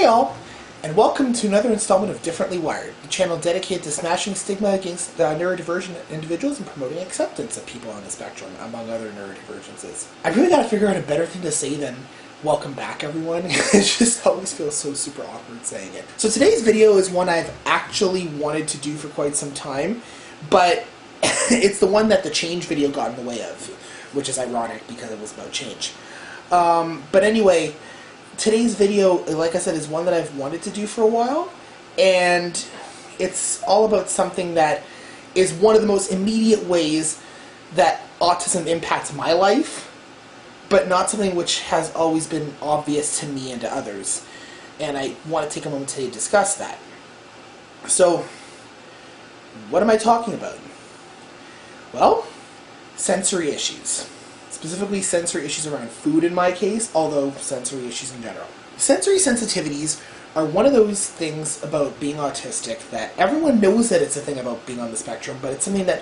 all, and welcome to another installment of Differently Wired, the channel dedicated to smashing stigma against neurodivergent individuals and promoting acceptance of people on the spectrum, among other neurodivergences. I really gotta figure out a better thing to say than welcome back, everyone. It just always feels so super awkward saying it. So today's video is one I've actually wanted to do for quite some time, but it's the one that the change video got in the way of, which is ironic because it was about change. But anyway, today's video, like I said, is one that I've wanted to do for a while, and it's all about something that is one of the most immediate ways that autism impacts my life, but not something which has always been obvious to me and to others. And I want to take a moment today to discuss that. So, what am I talking about? Well, sensory issues. Specifically sensory issues around food in my case, although sensory issues in general. Sensory sensitivities are one of those things about being autistic that everyone knows that it's a thing about being on the spectrum, but it's something that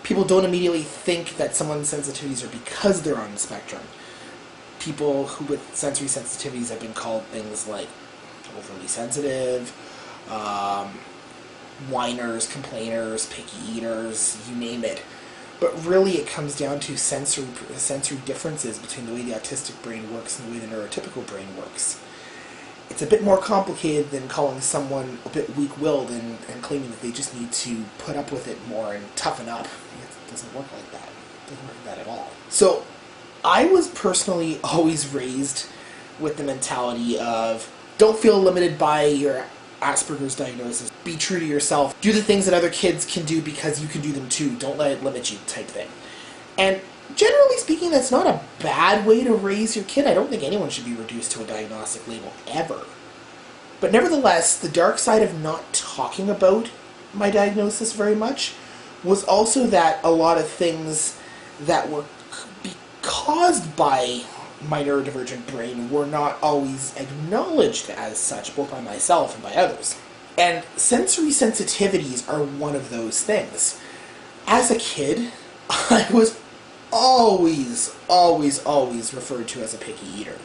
people don't immediately think that someone's sensitivities are because they're on the spectrum. People who with sensory sensitivities have been called things like overly sensitive, whiners, complainers, picky eaters, you name it. But really it comes down to sensory differences between the way the autistic brain works and the way the neurotypical brain works. It's a bit more complicated than calling someone a bit weak-willed and claiming that they just need to put up with it more and toughen up. It doesn't work like that. It doesn't work like that at all. So I was personally always raised with the mentality of don't feel limited by your Asperger's diagnosis. Be true to yourself. Do the things that other kids can do because you can do them too. Don't let it limit you type thing. And generally speaking, that's not a bad way to raise your kid. I don't think anyone should be reduced to a diagnostic label ever. But nevertheless, the dark side of not talking about my diagnosis very much was also that a lot of things that were caused by my neurodivergent brain were not always acknowledged as such, both by myself and by others. And sensory sensitivities are one of those things. As a kid, I was always referred to as a picky eater.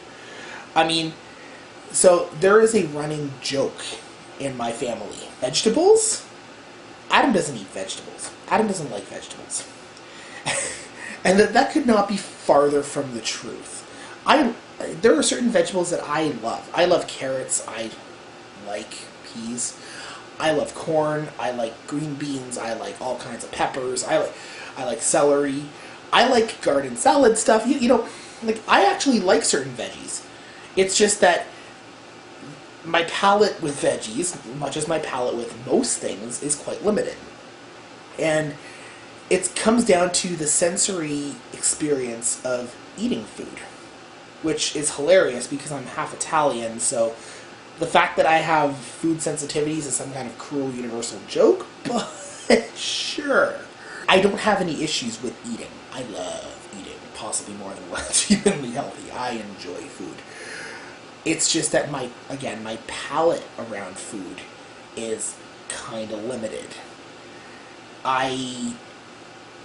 I mean, so there is a running joke in my family. Vegetables? Adam doesn't eat vegetables. Adam doesn't like vegetables. And that could not be farther from the truth. There are certain vegetables that I love. I love carrots. I like peas. I love corn. I like green beans. I like all kinds of peppers. I like celery. I like garden salad stuff. You know, like I actually like certain veggies. It's just that my palate with veggies, much as my palate with most things, is quite limited. And it comes down to the sensory experience of eating food, which is hilarious because I'm half Italian, so the fact that I have food sensitivities is some kind of cruel universal joke, but sure. I don't have any issues with eating. I love eating, possibly more than what's humanly healthy. I enjoy food. It's just that my palate around food is kind of limited. I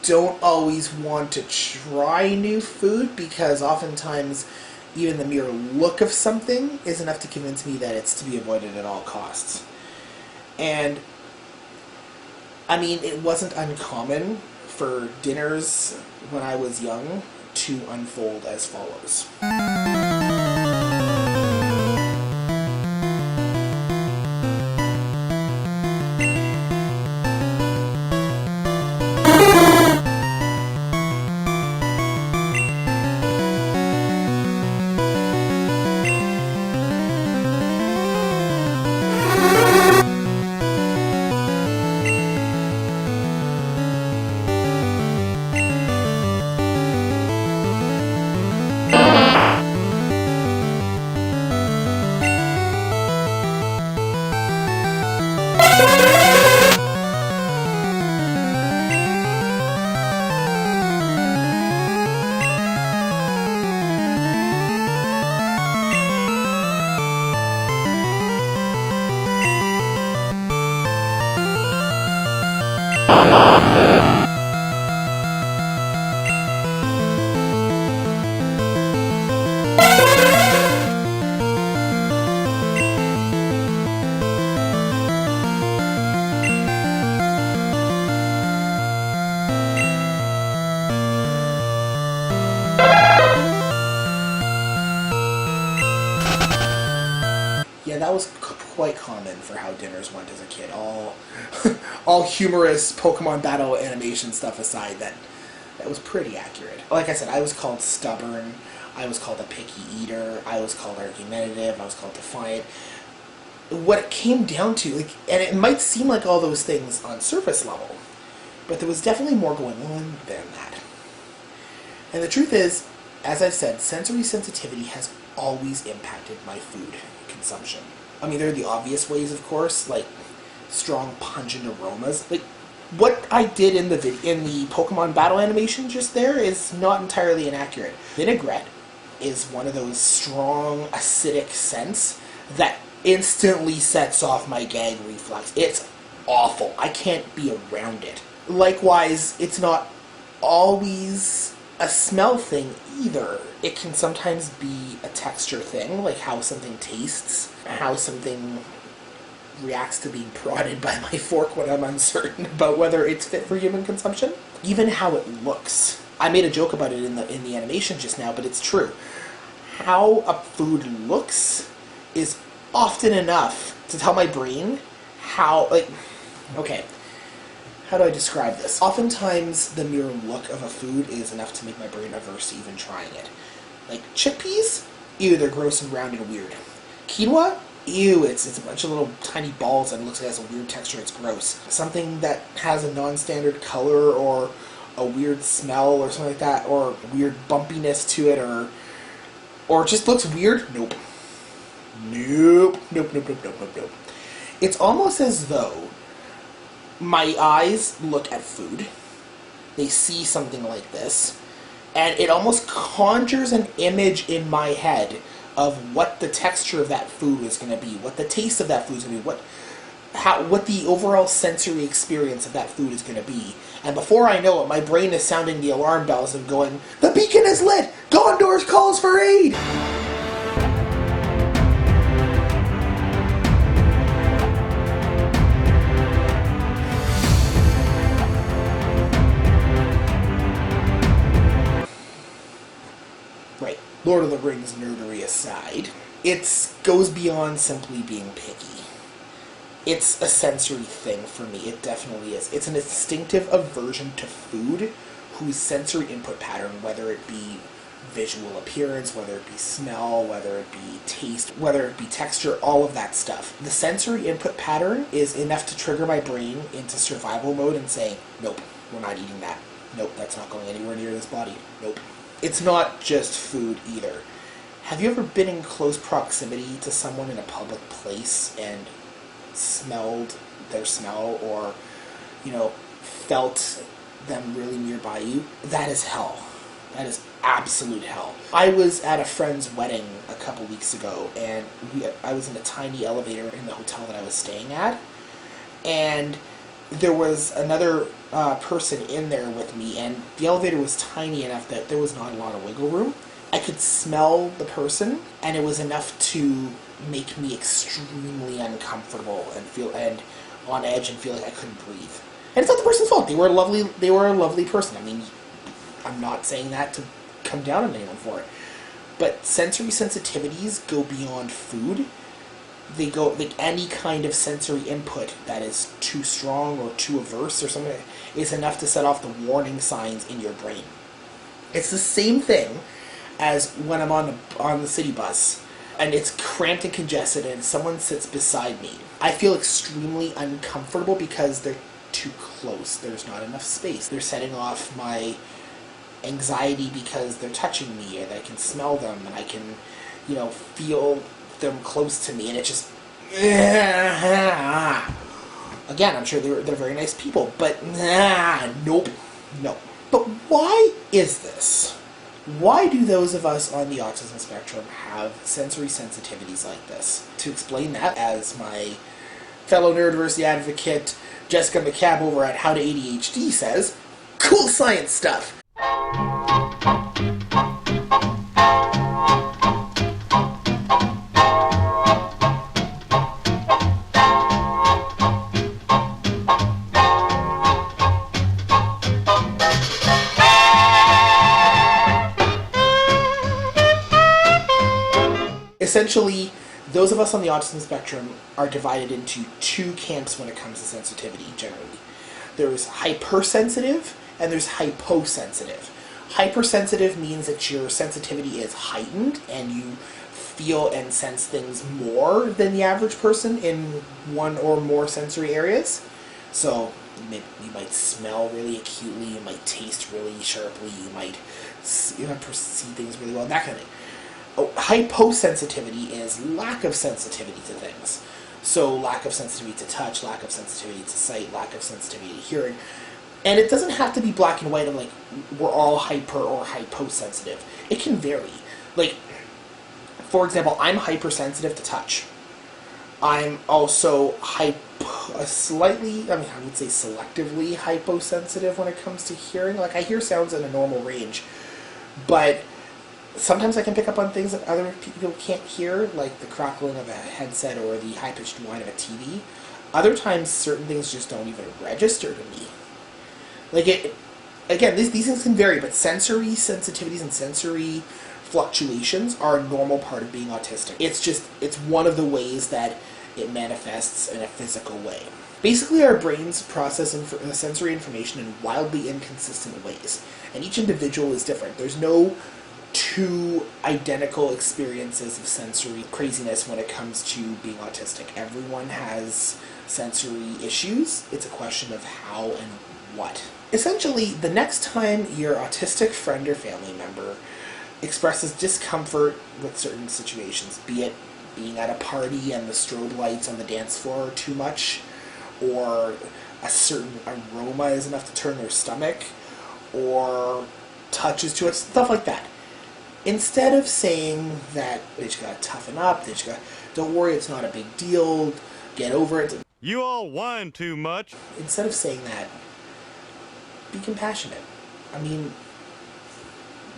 don't always want to try new food because oftentimes even the mere look of something is enough to convince me that it's to be avoided at all costs. And I mean, it wasn't uncommon for dinners when I was young to unfold as follows. quite common for how dinners went as a kid. All, all humorous Pokemon battle animation stuff aside, that was pretty accurate. Like I said, I was called stubborn, I was called a picky eater, I was called argumentative, I was called defiant. What it came down to, like, and it might seem like all those things on surface level, but there was definitely more going on than that. And the truth is, as I've said, sensory sensitivity has always impacted my food consumption. I mean, there are the obvious ways, of course, like strong pungent aromas. Like, what I did in the Pokemon battle animation just there is not entirely inaccurate. Vinaigrette is one of those strong acidic scents that instantly sets off my gag reflex. It's awful. I can't be around it. Likewise, it's not always a smell thing either. It can sometimes be a texture thing, like how something tastes, how something reacts to being prodded by my fork when I'm uncertain about whether it's fit for human consumption. Even how it looks. I made a joke about it in the animation just now, but it's true. How a food looks is often enough to tell my brain how, like, okay, how do I describe this? Oftentimes, the mere look of a food is enough to make my brain averse to even trying it. Like, chickpeas? Ew, they're gross and round and weird. Quinoa? Ew, it's a bunch of little tiny balls and it looks like it has a weird texture, it's gross. Something that has a non-standard color or a weird smell or something like that, or weird bumpiness to it, or just looks weird? Nope. Nope. Nope, nope, nope, nope, nope, nope. It's almost as though my eyes look at food, they see something like this, and it almost conjures an image in my head of what the texture of that food is going to be, what the taste of that food is going to be, what the overall sensory experience of that food is going to be. And before I know it, my brain is sounding the alarm bells and going, "The beacon is lit! Gondor calls for aid!" Right. Lord of the Rings nerdery aside, it goes beyond simply being picky. It's a sensory thing for me. It definitely is. It's an instinctive aversion to food whose sensory input pattern, whether it be visual appearance, whether it be smell, whether it be taste, whether it be texture, all of that stuff. The sensory input pattern is enough to trigger my brain into survival mode and saying, nope, we're not eating that. Nope, that's not going anywhere near this body. Nope. It's not just food either. Have you ever been in close proximity to someone in a public place and smelled their smell, or, felt them really nearby you? That is hell. That is absolute hell. I was at a friend's wedding a couple weeks ago, and I was in a tiny elevator in the hotel that I was staying at, and there was another person in there with me, and the elevator was tiny enough that there was not a lot of wiggle room. I could smell the person, and it was enough to make me extremely uncomfortable and on edge and feel like I couldn't breathe. And it's not the person's fault. They were a lovely person. I mean, I'm not saying that to come down on anyone for it. But sensory sensitivities go beyond food. They go, like, any kind of sensory input that is too strong or too averse or something is enough to set off the warning signs in your brain. It's the same thing as when I'm on the city bus and it's cramped and congested and someone sits beside me. I feel extremely uncomfortable because they're too close. There's not enough space. They're setting off my anxiety because they're touching me and I can smell them and I can, feel them close to me, and it just, again, I'm sure they're very nice people, but nope, no. But why is this? Why do those of us on the autism spectrum have sensory sensitivities like this? To explain that, as my fellow neurodiversity advocate Jessica McCabe over at How to ADHD says, cool science stuff. Essentially, Those of us on the autism spectrum are divided into two camps when it comes to sensitivity, generally. There's hypersensitive and there's hyposensitive. Hypersensitive means that your sensitivity is heightened and you feel and sense things more than the average person in one or more sensory areas. So you might smell really acutely, you might taste really sharply, you might perceive things really well, that kind of thing. Hyposensitivity is lack of sensitivity to things. So lack of sensitivity to touch, lack of sensitivity to sight, lack of sensitivity to hearing. And it doesn't have to be black and white of like, we're all hyper or hyposensitive. It can vary. Like, for example, I'm hypersensitive to touch. I'm also slightly, I would say selectively hyposensitive when it comes to hearing. Like, I hear sounds in a normal range, but sometimes I can pick up on things that other people can't hear, like the crackling of a headset or the high-pitched whine of a TV. Other times, certain things just don't even register to me. Like, again, these things can vary, but sensory sensitivities and sensory fluctuations are a normal part of being autistic. It's one of the ways that it manifests in a physical way. Basically, our brains process sensory information in wildly inconsistent ways, and each individual is different. There's no two identical experiences of sensory craziness when it comes to being autistic. Everyone has sensory issues. It's a question of how and what. Essentially, the next time your autistic friend or family member expresses discomfort with certain situations, be it being at a party and the strobe lights on the dance floor are too much, or a certain aroma is enough to turn their stomach, or touch is too much, stuff like that. Instead of saying that they just gotta toughen up, don't worry, it's not a big deal, get over it. You all whine too much. Instead of saying that, be compassionate. I mean,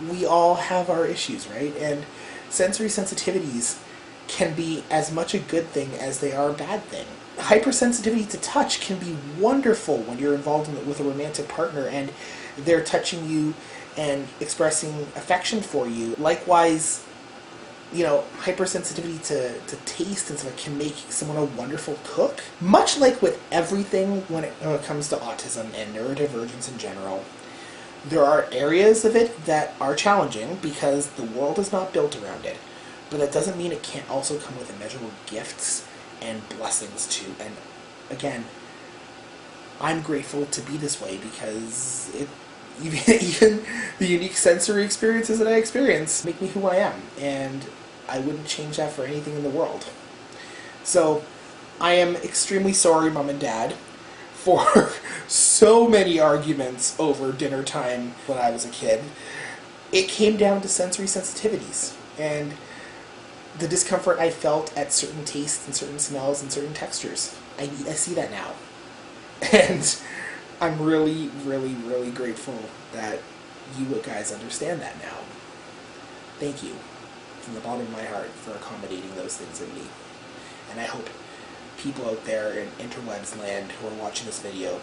we all have our issues, right? And sensory sensitivities can be as much a good thing as they are a bad thing. Hypersensitivity to touch can be wonderful when you're involved with a romantic partner and they're touching you and expressing affection for you. Likewise, hypersensitivity to taste and stuff can make someone a wonderful cook. Much like with everything when it comes to autism and neurodivergence in general, there are areas of it that are challenging because the world is not built around it. But that doesn't mean it can't also come with immeasurable gifts and blessings too. And again, I'm grateful to be this way because even the unique sensory experiences that I experience make me who I am, and I wouldn't change that for anything in the world. So I am extremely sorry, Mom and Dad, for so many arguments over dinner time when I was a kid. It came down to sensory sensitivities and the discomfort I felt at certain tastes and certain smells and certain textures. I see that now. And I'm really, really, really grateful that you guys understand that now. Thank you from the bottom of my heart for accommodating those things in me. And I hope people out there in interwebs land who are watching this video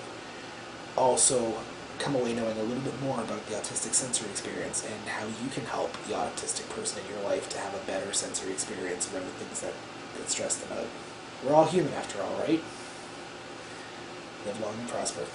also come away knowing a little bit more about the autistic sensory experience and how you can help the autistic person in your life to have a better sensory experience around the things that stress them out. We're all human after all, right? Live long and prosper.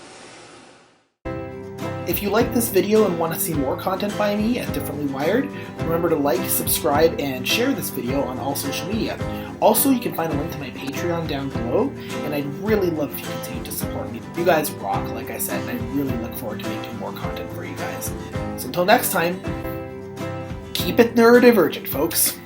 If you like this video and want to see more content by me at Differently Wired, remember to like, subscribe, and share this video on all social media. Also, you can find a link to my Patreon down below, and I'd really love if you continue to support me. You guys rock, like I said, and I really look forward to making more content for you guys. So until next time, keep it neurodivergent, folks.